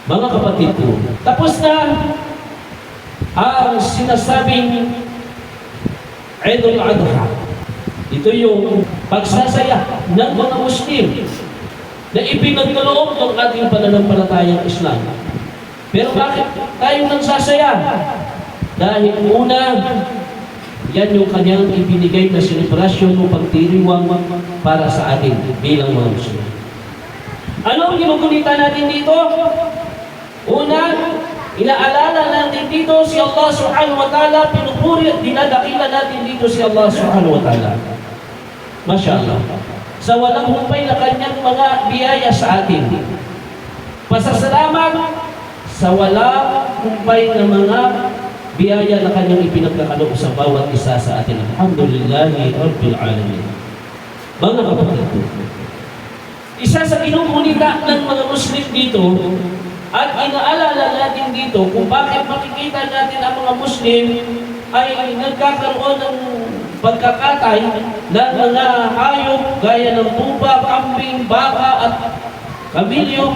Mga kapatid ko, tapos na ang sinasabing Eidul Adha. Ito yung pagsasaya ng mga Muslim na ipinagkaloob ng ating pananampalatayang Islam. Pero bakit tayo nagsasaya? Dahil una, yan yung kanyang ibinigay na selebrasyon o pagdiriwang para sa atin bilang mga Muslim. Ano ang ginugunita natin dito? Una, inaalala natin dito si Allah subhanahu wa ta'ala, pinupuri at dinadakila natin dito si Allah subhanahu wa ta'ala. Masya Allah. Sa walang humpay na kanyang mga biyaya sa atin. Pasasalamat sa walang humpay na mga biyaya na kanyang ipinagkakaloob sa bawat isa sa atin. Alhamdulillahi Rabbil Alamin. Mga kapatid ko, isa sa kinukunita ng mga Muslim dito at inaalala natin dito kung bakit makikita natin ang mga Muslim ay nagkakaroon ng pagkakatay ng mga hayop gaya ng tupa, kambing, baka at kabilyo.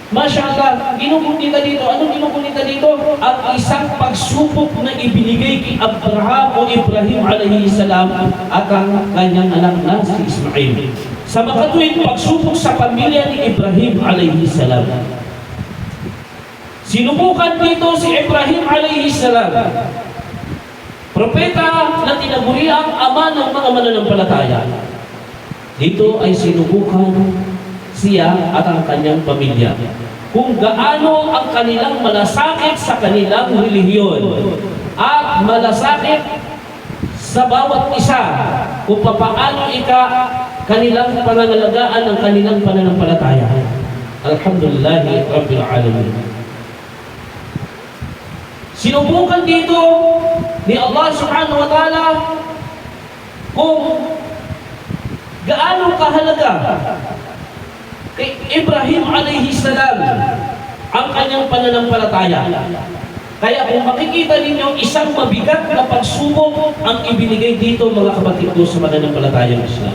Masya Allah, ginukunita dito. Anong ginukunita dito? Ang isang pagsubok na ibinigay kay Abraham o Ibrahim alayhi salam at ang kanyang anak na si Ismail. Sa makatuwid pagsubok sa pamilya ni Ibrahim alayhi salam. Sinubukan dito si Ibrahim alayhi salam, propeta na tinaguri ang ama ng mga mananampalataya. Dito ay sinubukan siya at ang kanyang pamilya kung gaano ang kanilang malasakit sa kanilang relihiyon at malasakit sa bawat isa kung paano kanilang pangangalagaan ang kanilang pananampalataya. Alhamdulillahi Rabbil Alamin. Sinubukan dito ni Allah subhanahu wa ta'ala kung gaano kahalaga kay Ibrahim alayhi salam ang kanyang pananampalataya. Kaya kung makikita ninyo, isang mabigat na pagsubok ang ibinigay dito mga kapatid ko sa pananampalatayang Islam.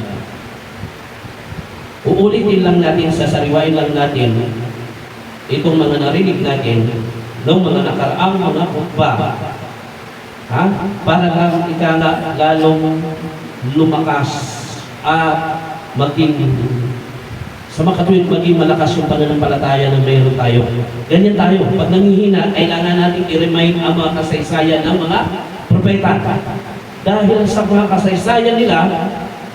Uulitin lang natin, sasariwain lang natin itong mga narinig natin ng mga nakaraang mga khutbah. Para lang lalong lumakas at maging sa makatuwid maging malakas yung pananampalataya na mayroon tayo. Ganyan tayo. Pag nanghihina, kailangan natin i-remind ang mga kasaysayan ng mga propeta. Dahil sa mga kasaysayan nila,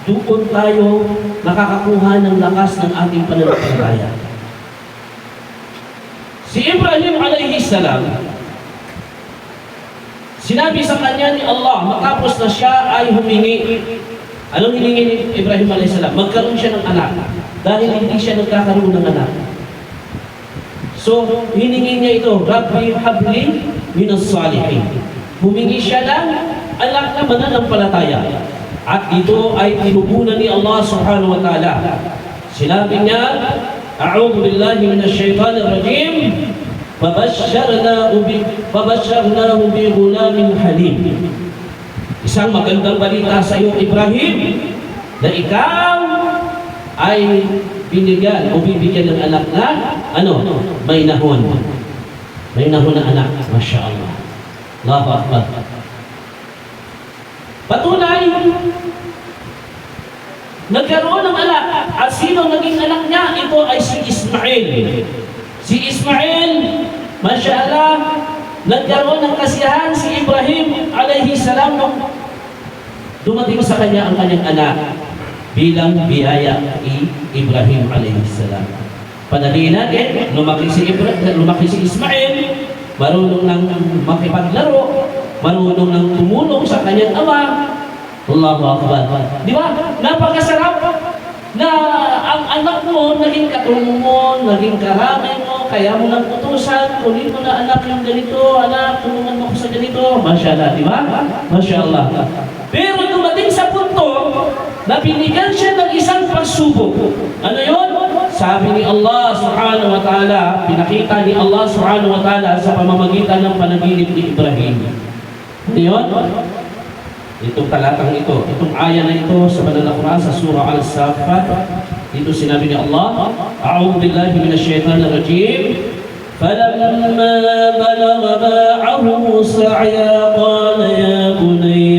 doon tayo nakakakuha ng lakas ng ating pananampalataya. Si Ibrahim alayhi salam, sinabi sa kanya ni Allah matapos na siya ay humingi. Anong hiningi ni Ibrahim alayhi salam? Magkaroon siya ng anak. Dahil hindi siya nagkakaroon ng anak. So, hiningi niya ito, Rabbi habli minas salihin. Humingi siya ng anak na mananampalataya. At ito ay tinubunan ni Allah subhanahu wa ta'ala. Sinabi niya, A'udhu billahi minash shaitanir rajim. Fabashsharnahu bi ghulamin halim. Isang magandang balita sa iyo, Ibrahim, na ikaw ay binigyan o bibigyan ng anak na may nahon. May nahon na anak. Masya Allah. Allahu Akbar. Patunay, nagkaroon ng anak. At sino naging anak niya? Ito ay si Ismail. Si Ismail, Masya Allah, nagkaroon ng kasiyahan si Ibrahim alayhi salam nung dumating sa kanya ang kanyang anak bilang biyaya ni Ibrahim alayhi salam. Panaliin natin, lumaki si Ismail, marunong nang makipaglaro, marunong nang tumulong sa kanyang ama. Allahu Akbar. Di ba? Napakasarap na ang anak mo naging katulong mo, naging karamay mo, kaya mo nang utusan, kunin mo na anak yung ganito, anak, tulungan mo ko sa ganito. Masya Allah, di ba? Masya Allah. Pero dumating sa punto na binigyan siya ng isang pagsubok. Ano yun? Sabi ni Allah subhanahu wa ta'ala, pinakita ni Allah subhanahu wa ta'ala sa pamamagitan ng panaginip ni Ibrahim. Ano yun? Itong talatang ito, itong aya na ito sa banal na Quran sa surah Al-Saffat, dito sinabi ni Allah, A'udhu billahi minash shaitanir rajim, فلما بلغ معه سعيا قال يا بني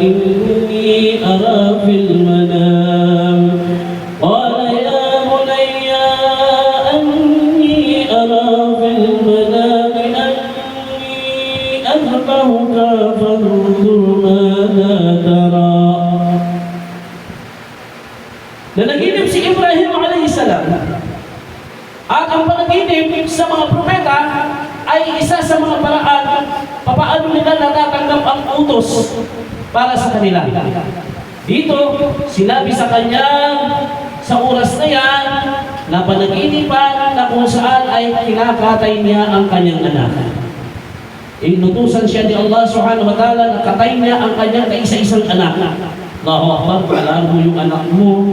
إني أرى في المنام قال يا بني أني أرى في المنام أني أذبحك فانظر ماذا ترى. Nanaginip si Ibrahim alayhi salam. At ang panaginip sa mga propeta ay isa sa mga paraan papaano nila natatanggap ang utos para sa kanila. Dito, sinabi sa kanya sa oras na yan na panaginipan na kung saan ay kinakatay niya ang kanyang anak. Inutusan siya ni Allah subhanahu wa ta'ala na katay niya ang kanyang kaisa-isang anak. Allahu Akbar, paalaan mo yung anak mo.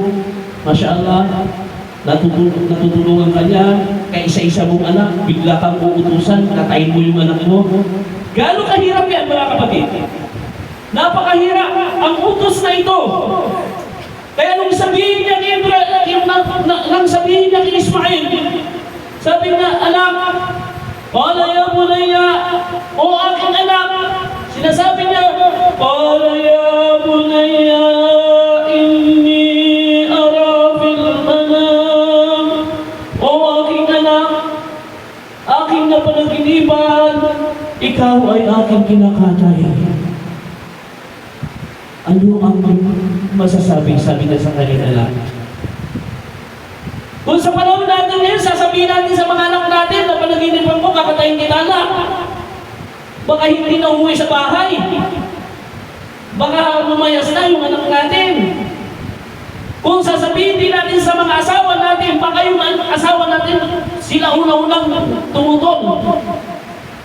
Masya Allah, natutulungan ka niya, kaisa-isa mong anak, bigla kang uutusan, katayin mo yung anak mo. Gaano kahirap yan mga kapatid? Napakahirap ang utos na ito. Kaya nung sabihin niya kay Ibrahim, nang sabihin niya kay Ismail, sabi niya, anak, qala ya bunayya, o aking anak, sinasabi niya, qala ya bunayya, inni ara fil manam, o aking anak, aking napanaginipan, ikaw ay aking kinakatay. Ano ang masasabi, sabi niya sa kanyang anak? Kung sa panahon natin ngayon, sasabihin natin sa mga anak natin na panaginipan mo, kakatayin kita na. Baka hindi na umuwi sa bahay. Baka lumayas na yung anak natin. Kung sasabihin din natin sa mga asawa natin, baka yung asawa natin, sila una-unang tumutong.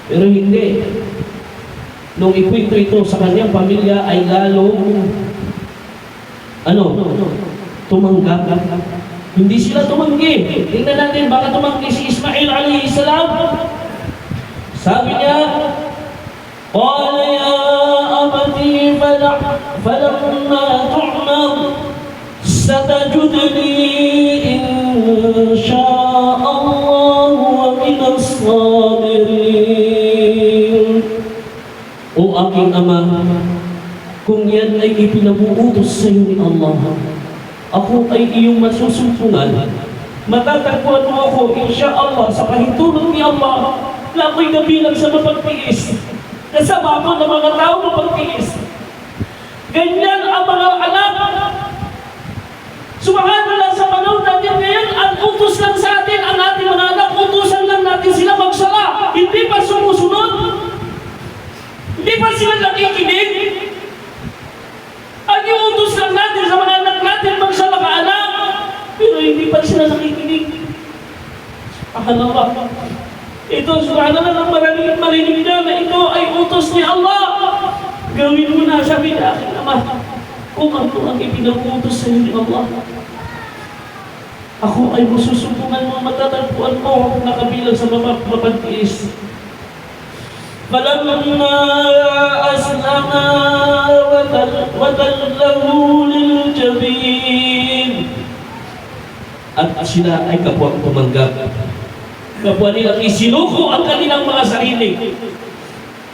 Pero hindi. Nung ikwento ito sa kanyang pamilya ay lalong tumanggap. Hindi sila tumanggi. Tingnan natin, baka tumanggi si Ismail alayhi salam. Sabi niya, qala ya abati falamma tu'mar satajudni insha'Allah wa minas sabirin. O aking ama, kung yan ay ipinabuutos sa iyo ni Allah, ako ay iyong masusumpungan. Matatagpuan mo ako, insha'Allah, sa kahintulong ni Allah, na ako'y nabilang sa mapagtiis. Kasama ako ng mga tao mapagtiis. Ganyan ang mga anak. Subhanallah, sa panahon natin ngayon, ang utos lang sa atin, ang ating mga anak, utusan lang natin sila magsala. Hindi pa sumusunod. Hindi pa sila nakikinig. Ang iutos lang natin sa mga anak natin magsala ka anak, pero hindi pa sila nakikinig. Subhanallah. Ito, subhanallah, ang maraming marinig na ito ay utos ni Allah. Gawin mo na, sabi na aking ama, kung ano ang ipinagutos sa iyo ni Allah. Ako ay masusumpungan mo, matatagpuan mo, nakabilang sa mapagtiis. فَلَمَّا أَسْلَمَا وَتَلَّهُ لِلْجَبِينِ. At sila ay kapwang tumanggap. Kapwa nilang isinuko ang kanilang mga sarili.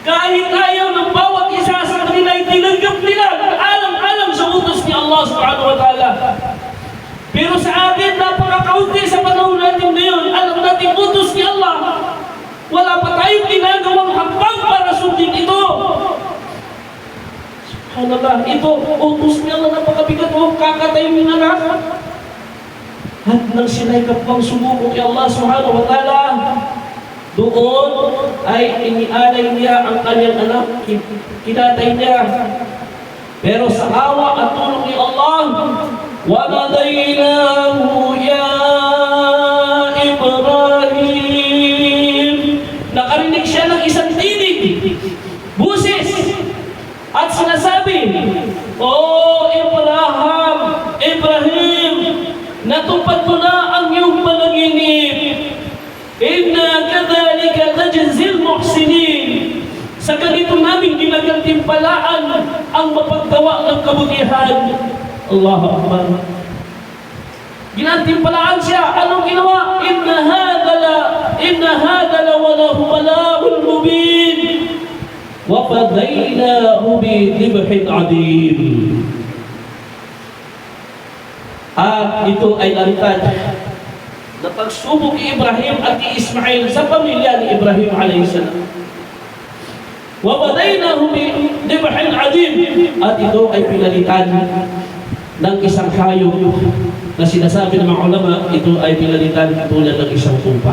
Kahit ayaw ng bawat isa sa kanila ay tinanggap nila alam-alam sa utos ni Allah subhanahu wa ta'ala. Pero sa atin, napakakaunti sa panahon natin ngayon, alam natin utos ni Allah. Wala pa tayong ginagawang hakbang para sundin ito. Subhanallah, ito, utos niya lang napakabigat mo, kakatay mo anak. At nang sila'y kapwang sumuko kay Allah subhanahu wa ta'ala, doon ay inialay niya ang kanyang anak, kinatay niya. Pero sa awa at tulong ni Allah, وَنَدَيْنَاهُ يَا إِبْرَاهِيمُ. Nakarinig siya ng isang tinig, busis, at sinasabi, O Ibrahim, natupad mo na ang iyong panaginip. Inna kadhalika najzil muhsinin. Sa ganito namin ginagantimpalaan ang mapaggawa ng kabutihan. Allahu Akbar. Ginantimpalaan siya. Anong ginawa? Inna hadha la walahu bala'un mubin. Wa fadaynahu bi dhibhin adim. At ito ay lantad na pagsubok ni Ibrahim at ni Ismail sa pamilya ni Ibrahim alayhi salam. Wa fadaynahu bi dhibhin adim. At ito ay pinalitan ng isang hayop na sinasabi ng mga ulama, ito ay pinalitan tulad ng isang tupa.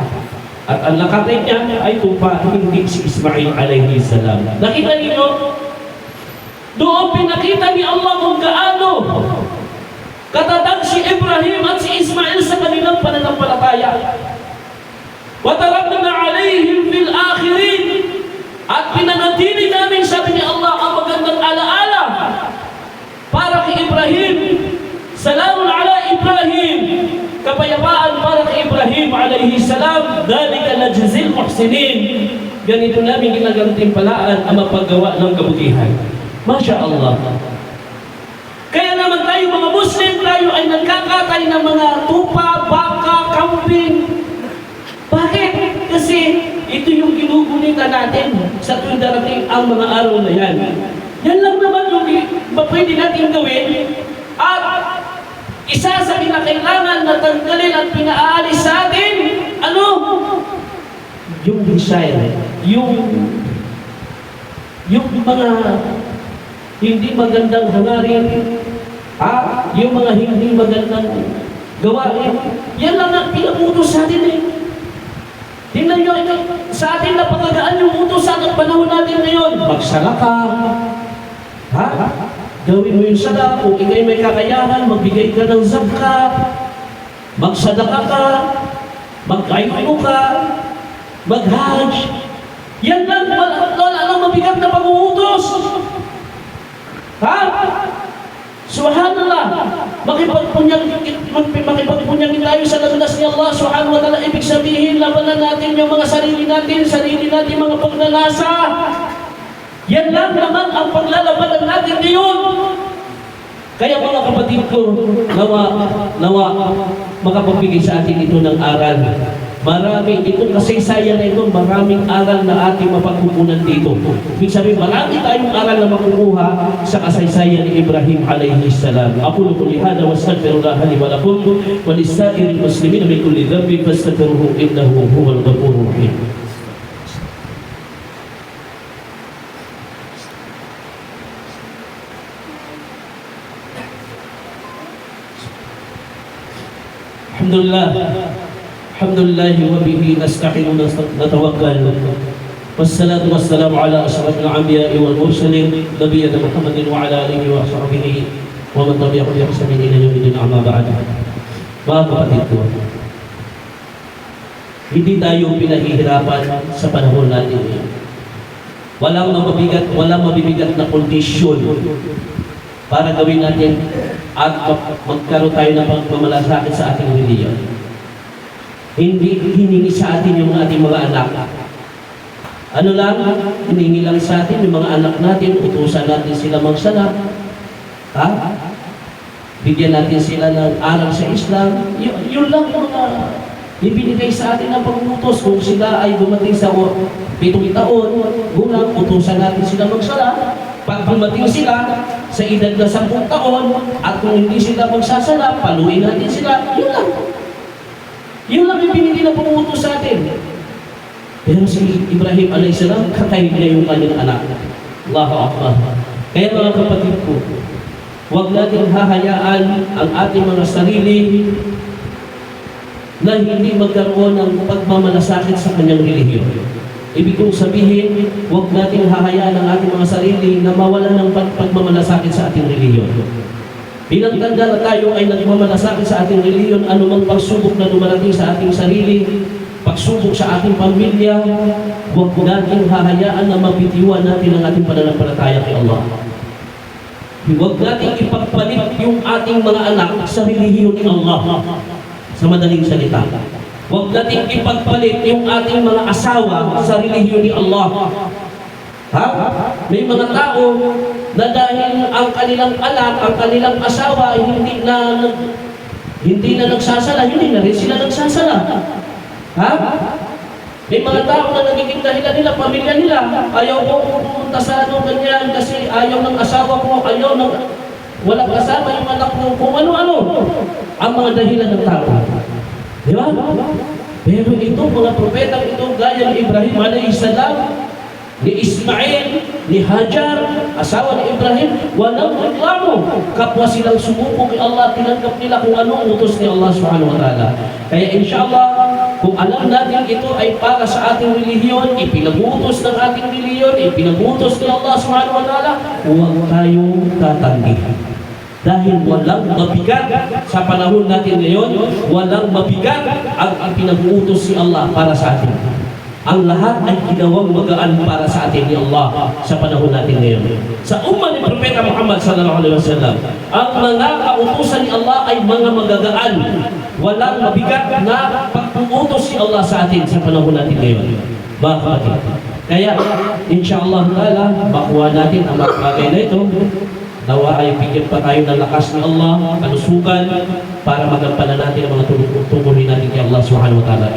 At ang nakatay niya ay tupa, hindi si Ismail alayhi salam. Nakita niyo? Doon pinakita ni Allah kung gaano katatag si Ibrahim at si Ismail sa kanilang pananampalataya. Wa tarakna alayhim fil akhirin. At pinanatili namin, sabi ni Allah, ang magandang alaala para kay Ibrahim. Salamun ala Ibrahim. Kapayapaan para kay Ibrahim alayhi salam. Dhalika najzil muhsinin. Ganito namin ginagantimpalaan ang mapaggawa ng kabutihan. Masya Allah. Kaya naman tayo mga Muslim, tayo ay nagkakatay ng mga tupa, baka, kambing. Bakit? Kasi ito yung ginugulitan natin sa tuwing darating ang mga araw na yan. Yan lang naman yung pwede natin gawin. At isa sa kinakailangan na tanggalin at pinaalis sa atin, ano? Yung desire, yung mga hindi magandang hangarin, yung mga hindi magandang gawain. Yan lang ang pinagutos sa atin eh. Tingnan nyo, sa atin napakagaan yung utos sa panahon natin ngayon. Magsala ka, gawin mo yung sala. Kung ikay may kakayahan, magbigay ka ng zakat, magsadaka ka, mag-ayuno ka, mag-hajj. Yan lang, wala lang mabigat na pag-uutos. Subhanallah, makipagpunyagin tayo sa landas ni Allah subhanahu wa ta'ala. Ibig sabihin, labanan natin yung mga sarili natin mga pagnanasa. Yan lang naman ang paglalabanan natin ngayon. Kaya mga kapatid ko, nawa makapagbigay sa atin ito ng aral. Marami, itong kasaysayan na ito, maraming aral na ating mapagkukunan dito. Ibig sabihin, marami tayong aral na makukuha sa kasaysayan ni Ibrahim alayhi salam. Aqulu quli hada wa astaghfirullah li wa lakum wa lis-sa'iril muslimin min kulli dhanbin fastaghfiruhu innahu huwal ghafurur rahim. Alhamdulillah wa bihi nasta'inu natawakkal. Wassalatu wassalamu ala asyrafil anbiya'i wal mursalin nabiyyina Muhammadin wa ala alihi wa sahbihi wa man tabi'ahum bi ihsanin ila yaumil din. Amma ba'd. Mga kapatid ko, hindi tayo pinahihirapan sa panahon natin ngayon. Walang mabibigat na kondisyon para gawin natin at magkaroon tayo ng pagmamalasakit sa ating reliyon. Hindi hiningi sa atin yung ating mga anak. Ano lang, hiningi lang sa atin yung mga anak natin, utusan natin sila magsala. Bigyan natin sila ng aral sa Islam. Yun lang mga ibinigay sa atin ng pag-utos. Kung sila ay dumating sa 7 taon, gulang, utusan natin sila magsala. Pag dumating sila sa edad na 10 taon, at kung hindi sila magsasala, paluin natin sila. Yun lang. Yun lang yung pinili na pumutos sa atin. Pero si Ibrahim a.s. katayin niya yung kanyang anak. Allahu Akbar. Kaya mga kapatid ko, huwag natin hahayaan ang ating mga sarili na hindi magkaroon ng pagmamalasakit sa kanyang relihiyon. Ibig kong sabihin, huwag natin hahayaan ang ating mga sarili na mawala ng pagmamalasakit sa ating relihiyon. Bilang tanda na tayo ay nagmamalasakit sa ating reliyon, anumang pagsubok na dumarating sa ating sarili, pagsubok sa ating pamilya, huwag natin hahayaan na mabitiwan natin ang ating pananampalataya kay Allah. Huwag natin ipagpalit yung ating mga anak sa relihiyon ni Allah. Sa madaling salita, huwag natin ipagpalit yung ating mga asawa sa relihiyon ni Allah. May mga tao na dahil ang kanilang anak, ang kanilang asawa ay hindi na hindi na nagsasala, hindi na rin sila nagsasala. Ha? May mga tao na nagiging dahilan nila, pamilya nila, ayaw ko pumunta sa ano ganyan kasi ayaw ng asawa ko, ayaw ng walang kasama yung anak ko, kung ano-ano. Ang mga dahilan ng tao. Di ba? Pero ito, mga propetang ito, gaya ni Ibrahim a.s., ni Ismail, ni Hajar, asawa ni Ibrahim, walang reklamo. Kapwa silang sumuko kay Allah, tinanggap nila kung ano ang utos ni Allah subhanahu wa ta'ala. Kaya inshallah, kung alam natin ito ay para sa ating relihiyon, ipinagutos ng ating relihiyon, ipinagutos ni Allah subhanahu wa ta'ala, huwag tayong tatanggihan. Dahil walang mabigat sa panahon natin ngayon, walang mabigat ang ipinagutos si Allah para sa atin. Ang lahat ay ginawang magaan para sa atin ni Allah sa panahon natin ngayon. Sa umma ni Propeta Muhammad sallallahu alaihi wasallam, ang mga kautusan ni Allah ay mga magagaan. Walang mabigat na pag-uutos si Allah sa atin sa panahon natin ngayon. Bakit? Kaya, insyaAllah ta'ala, makuha natin ang mga bagay na ito. Nawa ay bigyan pa tayo ng lakas ni Allah, kalusugan, para magampanan natin ang mga tungkulin natin kay Allah subhanahu wa ta'ala.